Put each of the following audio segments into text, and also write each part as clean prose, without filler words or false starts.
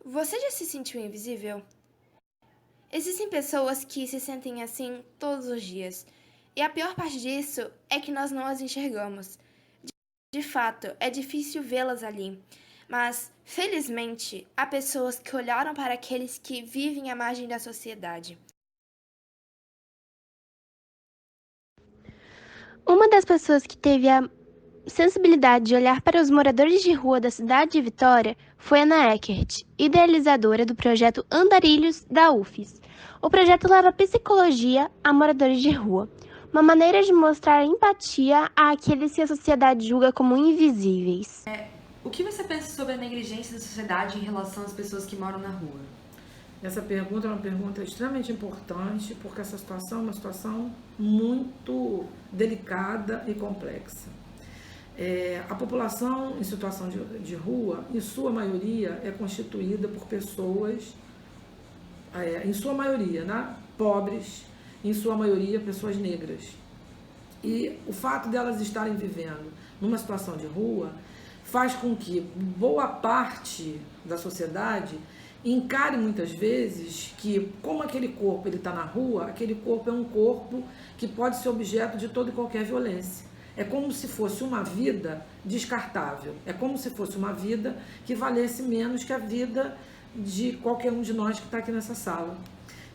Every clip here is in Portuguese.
Você já se sentiu invisível? Existem pessoas que se sentem assim todos os dias. E a pior parte disso é que nós não as enxergamos. De fato, é difícil vê-las ali. Mas, felizmente, há pessoas que olharam para aqueles que vivem à margem da sociedade. Uma das pessoas que teve a sensibilidade de olhar para os moradores de rua da cidade de Vitória foi Ana Eckert, idealizadora do projeto Andarilhos da UFES. O projeto leva psicologia a moradores de rua, uma maneira de mostrar empatia àqueles que a sociedade julga como invisíveis. O que você pensa sobre a negligência da sociedade em relação às pessoas que moram na rua? Essa pergunta é uma pergunta extremamente importante, porque essa situação é uma situação muito delicada e complexa. A população em situação de rua, em sua maioria, é constituída por pessoas, em sua maioria, né, pobres, em sua maioria, pessoas negras. E o fato delas estarem vivendo numa situação de rua faz com que boa parte da sociedade encare muitas vezes que, como aquele corpo ele está na rua, aquele corpo é um corpo que pode ser objeto de toda e qualquer violência. É como se fosse uma vida descartável, é como se fosse uma vida que valesse menos que a vida de qualquer um de nós que está aqui nessa sala.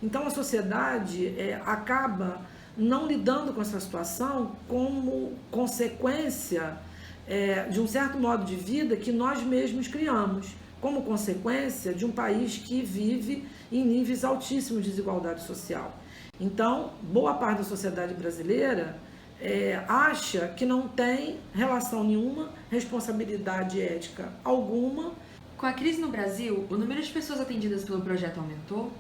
Então a sociedade acaba não lidando com essa situação como consequência de um certo modo de vida que nós mesmos criamos, como consequência de um país que vive em níveis altíssimos de desigualdade social. Então, boa parte da sociedade brasileira acha que não tem relação nenhuma, responsabilidade ética alguma. Com a crise no Brasil, o número de pessoas atendidas pelo projeto aumentou?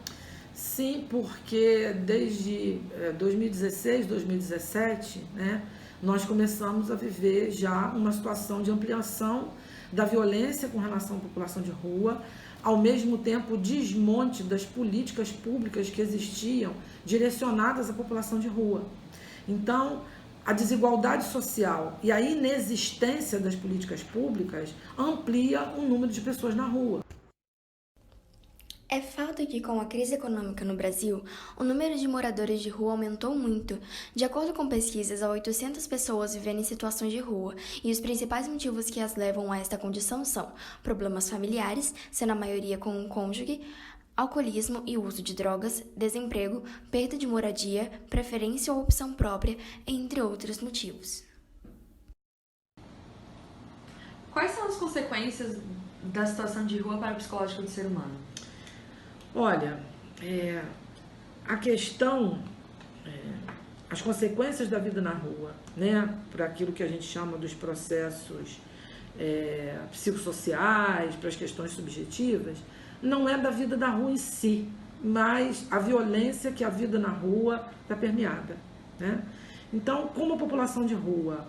Sim, porque desde 2016, 2017, né, nós começamos a viver já uma situação de ampliação da violência com relação à população de rua, ao mesmo tempo o desmonte das políticas públicas que existiam direcionadas à população de rua. Então, a desigualdade social e a inexistência das políticas públicas amplia o número de pessoas na rua. É fato que, com a crise econômica no Brasil, o número de moradores de rua aumentou muito. De acordo com pesquisas, há 800 pessoas vivendo em situações de rua, e os principais motivos que as levam a esta condição são problemas familiares, sendo a maioria com um cônjuge, alcoolismo e uso de drogas, desemprego, perda de moradia, preferência ou opção própria, entre outros motivos. Quais são as consequências da situação de rua para o psicológico do ser humano? Olha, a questão, as consequências da vida na rua, né, para aquilo que a gente chama dos processos psicossociais, para as questões subjetivas, não é da vida da rua em si, mas a violência que a vida na rua está permeada, né? Então, como a população de rua,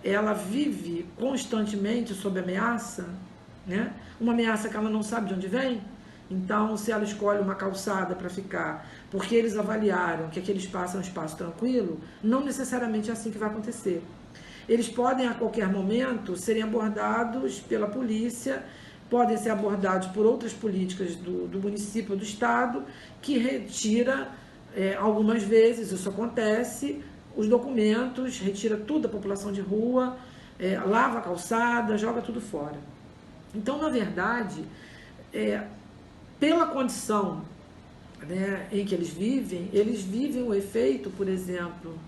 ela vive constantemente sob ameaça, né? Uma ameaça que ela não sabe de onde vem. Então, se ela escolhe uma calçada para ficar, porque eles avaliaram que aquele espaço é um espaço tranquilo, não necessariamente é assim que vai acontecer. Eles podem, a qualquer momento, serem abordados pela polícia, podem ser abordados por outras políticas do município ou do estado, que retira, algumas vezes isso acontece, os documentos, retira tudo da população de rua, lava a calçada, joga tudo fora. Então, na verdade, pela condição, né, em que eles vivem o efeito, por exemplo,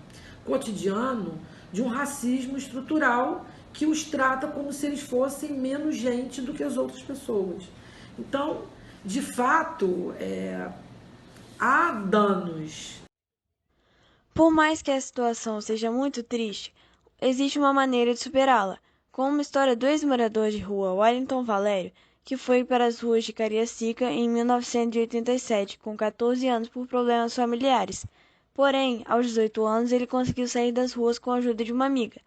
cotidiano de um racismo estrutural que os trata como se eles fossem menos gente do que as outras pessoas. Então, de fato, há danos. Por mais que a situação seja muito triste, existe uma maneira de superá-la, como uma história do ex-morador de rua Wellington Valério, que foi para as ruas de Cariacica em 1987, com 14 anos por problemas familiares. Porém, aos 18 anos, ele conseguiu sair das ruas com a ajuda de uma amiga.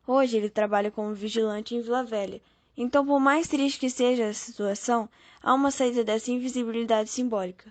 Hoje, ele trabalha como vigilante em Vila Velha. Então, por mais triste que seja a situação, há uma saída dessa invisibilidade simbólica.